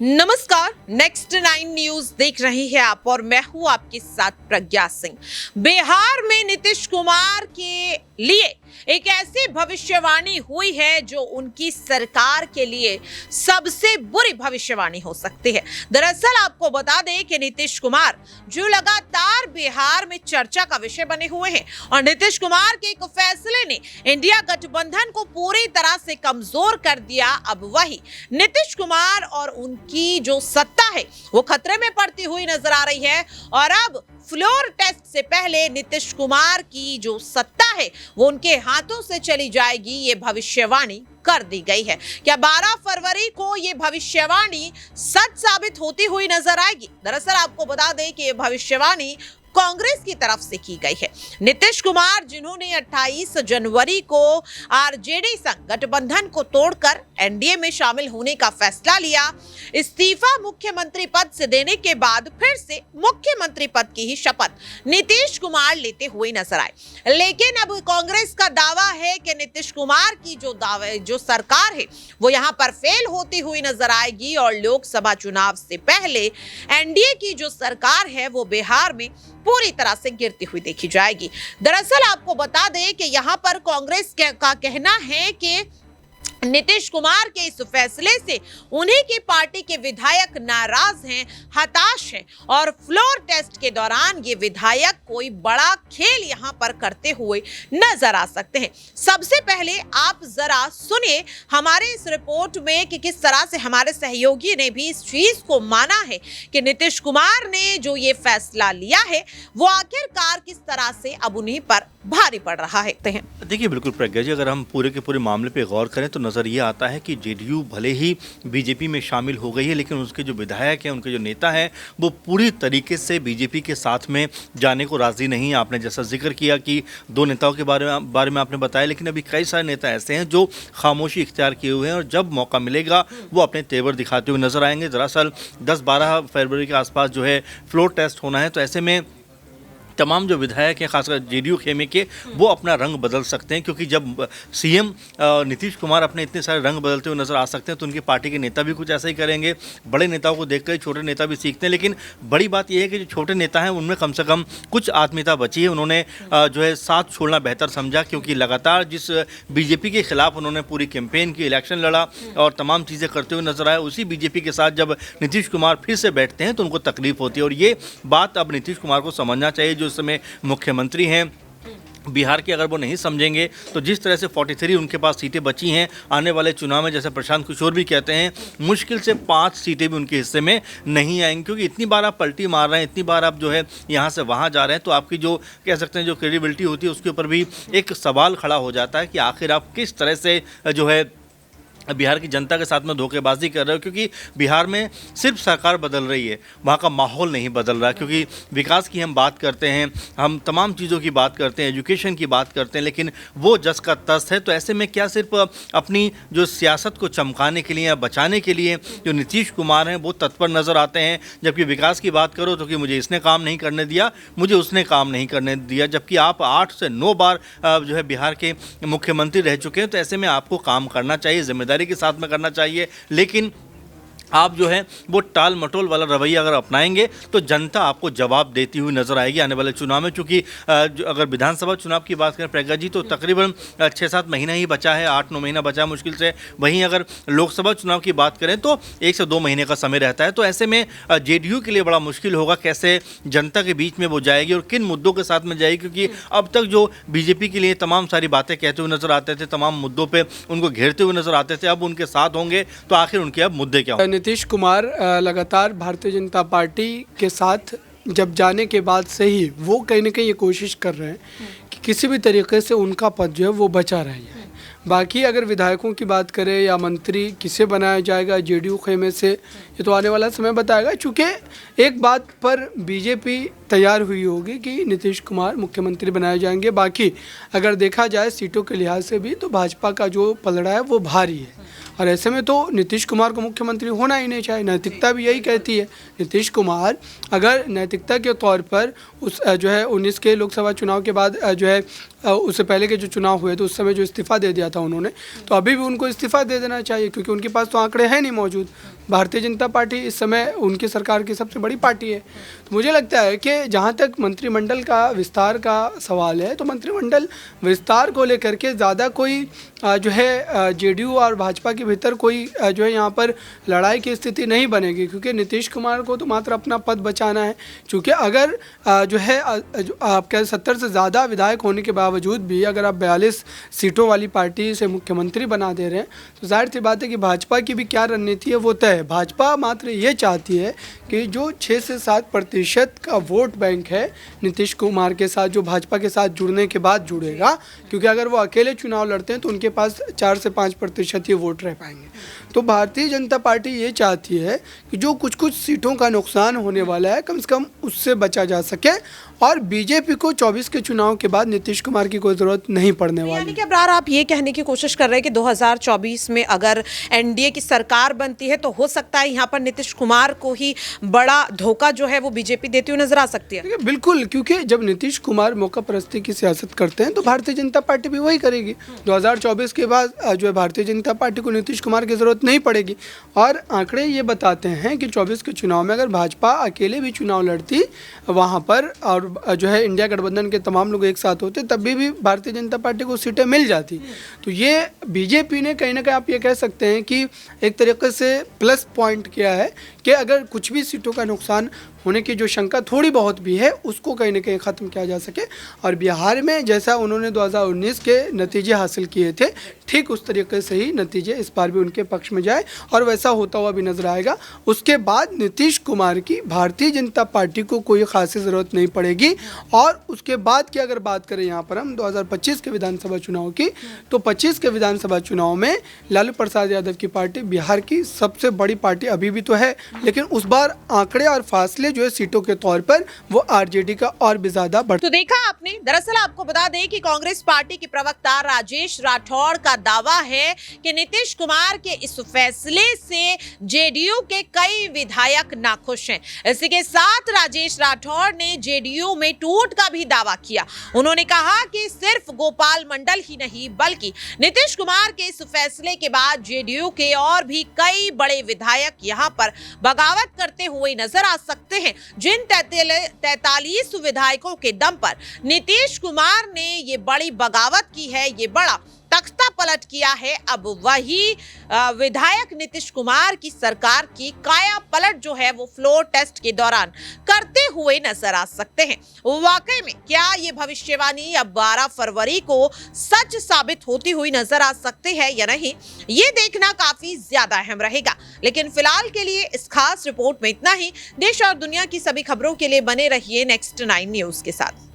नमस्कार, next 9 news देख रही है आप और मैं हूं आपके साथ प्रज्ञा सिंह। बिहार में नीतीश कुमार के लिए एक ऐसी भविष्यवाणी हुई है जो उनकी सरकार के लिए सबसे बुरी भविष्यवाणी हो सकती है। दरअसल आपको बता दें कि नीतीश कुमार जो लगातार बिहार में चर्चा का विषय बने हुए हैं और नीतीश कुमार के एक फैसले ने इंडिया गठबंधन को पूरी तरह से कमजोर कर दिया। अब वही नीतीश कुमार और उनकी जो सत्ता है वो खतरे में पड़ती हुई नजर आ रही है और अब फ्लोर टेस्ट से पहले नीतीश कुमार की जो सत्ता है वो उनके हाथों से चली जाएगी, ये भविष्यवाणी कर दी गई है। क्या 12 फरवरी को ये भविष्यवाणी सच साबित होती हुई नजर आएगी? दरअसल आपको बता दें कि ये भविष्यवाणी कांग्रेस की तरफ से की गई है। नीतीश कुमार जिन्होंने 28 जनवरी को आरजेडी संग गठबंधन को तोड़कर एनडीए में शामिल होने का फैसला लिया, इस्तीफा मुख्यमंत्री पद से देने के बाद फिर से मुख्यमंत्री पद की ही शपथ नीतीश कुमार लेते हुए नजर आए। लेकिन अब कांग्रेस का दावा है कि नीतीश कुमार की जो सरकार है वो यहाँ पर फेल होती हुई नजर आएगी और लोकसभा चुनाव से पहले एनडीए की जो सरकार है वो बिहार में पूरी तरह से गिरती हुई देखी जाएगी। दरअसल आपको बता दें कि यहाँ पर कांग्रेस का कहना है कि नीतीश कुमार के इस फैसले से उन्हीं की पार्टी के विधायक नाराज हैं, हताश हैं और फ्लोर टेस्ट के दौरान ये विधायक कोई बड़ा खेल यहां पर करते हुए नजर आ सकते हैं। सबसे पहले आप जरा सुनिए हमारे इस रिपोर्ट में कि किस तरह से हमारे सहयोगी ने भी इस चीज को माना है कि नीतीश कुमार ने जो ये फैसला लिया है वो आखिरकार किस तरह से अब उन्हीं पर भारी पड़ रहा है। देखिए बिल्कुल प्रज्ञा जी, अगर हम पूरे के पूरे मामले पे गौर करें तो नज़र ये आता है कि जेडीयू भले ही बीजेपी में शामिल हो गई है, लेकिन उसके जो विधायक हैं, उनके जो नेता हैं, वो पूरी तरीके से बीजेपी के साथ में जाने को राज़ी नहीं है। आपने जैसा जिक्र किया कि 2 नेताओं के बारे में आपने बताया, लेकिन अभी कई सारे नेता ऐसे हैं जो खामोशी इख्तियार किए हुए हैं और जब मौका मिलेगा वो अपने तेवर दिखाते हुए नजर आएंगे। दरअसल 10-12 फरवरी के आसपास जो है फ्लोर टेस्ट होना है, तो ऐसे में तमाम जो विधायक हैं, खासकर जेडीयू खेमे के, वो अपना रंग बदल सकते हैं, क्योंकि जब सीएम नीतीश कुमार अपने इतने सारे रंग बदलते हुए नजर आ सकते हैं तो उनकी पार्टी के नेता भी कुछ ऐसा ही करेंगे। बड़े नेताओं को देखकर छोटे नेता भी सीखते हैं, लेकिन बड़ी बात यह है कि जो छोटे नेता हैं उनमें कम से कम कुछ आत्मीयता बची है। उन्होंने जो है साथ छोड़ना बेहतर समझा, क्योंकि लगातार जिस बीजेपी के खिलाफ उन्होंने पूरी कैंपेन की, इलेक्शन लड़ा और तमाम चीज़ें करते हुए नजर आए, उसी बीजेपी के साथ जब नीतीश कुमार फिर से बैठते हैं तो उनको तकलीफ होती है। और ये बात अब नीतीश कुमार को समझना चाहिए, जो इस समय मुख्यमंत्री हैं बिहार के। अगर वो नहीं समझेंगे तो जिस तरह से 43 उनके पास सीटें बची हैं आने वाले चुनाव में, जैसे प्रशांत किशोर भी कहते हैं, मुश्किल से 5 सीटें भी उनके हिस्से में नहीं आएंगी, क्योंकि इतनी बार आप पलटी मार रहे हैं, इतनी बार आप जो है यहाँ से वहाँ जा रहे हैं, तो आपकी जो कह सकते हैं जो क्रेडिबिलिटी होती है उसके ऊपर भी एक सवाल खड़ा हो जाता है कि आखिर आप किस तरह से जो है बिहार की जनता के साथ में धोखेबाजी कर रहे हो। क्योंकि बिहार में सिर्फ सरकार बदल रही है, वहाँ का माहौल नहीं बदल रहा। क्योंकि विकास की हम बात करते हैं, हम तमाम चीज़ों की बात करते हैं, एजुकेशन की बात करते हैं, लेकिन वो जस का तस है। तो ऐसे में क्या सिर्फ अपनी जो सियासत को चमकाने के लिए या बचाने के लिए जो नीतीश कुमार हैं वो तत्पर नज़र आते हैं, जबकि विकास की बात करो तो कि मुझे इसने काम नहीं करने दिया, मुझे उसने काम नहीं करने दिया, जबकि आप 8 से 9 बार जो है बिहार के मुख्यमंत्री रह चुके हैं। तो ऐसे में आपको काम करना चाहिए, जिम्मेदारी के साथ में करना चाहिए, लेकिन आप जो है वो टाल मटोल वाला रवैया अगर अपनाएंगे तो जनता आपको जवाब देती हुई नजर आएगी आने वाले चुनाव में। क्योंकि अगर विधानसभा चुनाव की बात करें प्रज्ञा जी, तो तकरीबन 6-7 महीना ही बचा है, 8-9 महीना बचा है मुश्किल से। वहीं अगर लोकसभा चुनाव की बात करें तो 1 से 2 महीने का समय रहता है। तो ऐसे में जेडीयू के लिए बड़ा मुश्किल होगा कैसे जनता के बीच में वो जाएगी और किन मुद्दों के साथ में जाएगी, क्योंकि अब तक जो बीजेपी के लिए तमाम सारी बातें कहते हुए नजर आते थे, तमाम मुद्दों पर उनको घेरते हुए नजर आते थे, अब उनके साथ होंगे तो आखिर उनके अब मुद्दे क्या होंगे? नीतीश कुमार लगातार भारतीय जनता पार्टी के साथ जब जाने के बाद से ही वो कहीं ना कहीं ये कोशिश कर रहे हैं कि किसी भी तरीके से उनका पद जो है वो बचा रहे। बाकी अगर विधायकों की बात करें या मंत्री किसे बनाया जाएगा जेडीयू खेमे से, ये तो आने वाला समय बताएगा। चूँकि एक बात पर बीजेपी तैयार हुई होगी कि नीतीश कुमार मुख्यमंत्री बनाए जाएंगे। बाकी अगर देखा जाए सीटों के लिहाज से भी तो भाजपा का जो पलड़ा है वो भारी है, और ऐसे में तो नीतीश कुमार को मुख्यमंत्री होना ही नहीं चाहिए। नैतिकता भी यही कहती है। नीतीश कुमार अगर नैतिकता के तौर पर उस जो है 19 के लोकसभा चुनाव के बाद जो है उससे पहले के जो चुनाव हुए तो उस समय जो इस्तीफ़ा दे दिया था उन्होंने, तो अभी भी उनको इस्तीफ़ा दे देना चाहिए, क्योंकि उनके पास तो आंकड़े हैं नहीं मौजूद। भारतीय जनता पार्टी इस समय उनकी सरकार की सबसे बड़ी पार्टी है। तो मुझे लगता है कि जहाँ तक मंत्रिमंडल का विस्तार का सवाल है, तो मंत्रिमंडल विस्तार को लेकर के ज़्यादा कोई जो है जेडीयू और भाजपा के भीतर कोई जो है यहाँ पर लड़ाई की स्थिति नहीं बनेगी, क्योंकि नीतीश कुमार को तो मात्र अपना पद बचाना है। क्योंकि अगर जो है आपके 70 से ज़्यादा विधायक होने के बावजूद भी अगर आप 42 सीटों वाली पार्टी से मुख्यमंत्री बना दे रहे हैं, तो जाहिर सी बात है कि भाजपा की भी क्या रणनीति है वो तय है। भाजपा मात्र ये चाहती है कि जो 6 से 7% का वोट बैंक है नीतीश कुमार के साथ, जो भाजपा के साथ जुड़ने के बाद जुड़ेगा, क्योंकि अगर वो अकेले चुनाव लड़ते हैं तो उनके पास 4 से 5% ही वोट रह पाएंगे। तो भारतीय जनता पार्टी ये चाहती है कि जो कुछ कुछ सीटों का नुकसान होने वाला है कम से कम उससे बचा जा सके, और बीजेपी को 24 के चुनाव के बाद नीतीश कुमार की कोई ज़रूरत नहीं पड़ने वाली। यानी कि अब्रार, आप ये कहने की कोशिश कर रहे हैं कि 2024 में अगर एनडीए की सरकार बनती है तो हो सकता है यहाँ पर नीतीश कुमार को ही बड़ा धोखा जो है वो बीजेपी देती हुई नजर आ सकती है। बिल्कुल, क्योंकि जब नीतीश कुमार मौका परस्ती की सियासत करते हैं तो भारतीय जनता पार्टी भी वही करेगी। 2024 के बाद जो है भारतीय जनता पार्टी को नीतीश कुमार की ज़रूरत नहीं पड़ेगी। और आंकड़े ये बताते हैं कि 24 के चुनाव में अगर भाजपा अकेले भी चुनाव लड़ती वहाँ पर, और जो है इंडिया गठबंधन के तमाम लोग एक साथ होते, तब भी भारतीय जनता पार्टी को सीटें मिल जाती। तो ये बीजेपी ने कहीं ना कहीं आप ये कह सकते हैं कि एक तरीके से प्लस पॉइंट किया है कि अगर कुछ भी सीटों का नुकसान होने की जो शंका थोड़ी बहुत भी है उसको कहीं ना कहीं ख़त्म किया जा सके। और बिहार में जैसा उन्होंने 2019 के नतीजे हासिल किए थे, ठीक उस तरीके से ही नतीजे इस बार भी उनके पक्ष में जाए, और वैसा होता हुआ भी नजर आएगा। उसके बाद नीतीश कुमार की भारतीय जनता पार्टी को कोई खासी ज़रूरत नहीं पड़ेगी। और उसके बाद की अगर बात करें यहाँ पर हम 2025 के विधानसभा चुनाव की, तो 25 के विधानसभा चुनाव में लालू प्रसाद यादव की पार्टी बिहार की सबसे बड़ी पार्टी अभी भी तो है, लेकिन उस बार आंकड़े और फासले जो है सीटों के तौर पर वो आरजेडी का और भी ज्यादा बढ़। तो देखा आपने, दरअसल आपको बता दें कि कांग्रेस पार्टी के प्रवक्ता राजेश राठौड़ का दावा है कि नीतीश कुमार के इस फैसले से जेडीयू के कई विधायक नाखुश हैं। इसी के साथ राजेश राठौड़ ने जेडीयू में टूट का भी दावा किया। उन्होंने कहा कि सिर्फ गोपाल मंडल ही नहीं बल्कि नीतीश कुमार के इस फैसले के बाद जेडीयू के और भी कई बड़े विधायक यहां पर बगावत करते हुए नजर आ सकते हैं। जिन 43 विधायकों के दम पर नीतीश कुमार ने ये बड़ी बगावत की है, ये बड़ा तख्ता पलट किया है, अब वही विधायक नीतीश कुमार की सरकार की काया पलट जो है वो फ्लोर टेस्ट के दौरान करते हुए नजर आ सकते हैं। वाकई में क्या ये भविष्यवाणी अब 12 फरवरी को सच साबित होती हुई नजर आ सकती है या नहीं, ये देखना काफी ज्यादा अहम रहेगा। लेकिन फिलहाल के लिए इस खास रिपोर्ट में इतना ही। देश और दुनिया की सभी खबरों के लिए बने रहिए नेक्स्ट 9 न्यूज के साथ।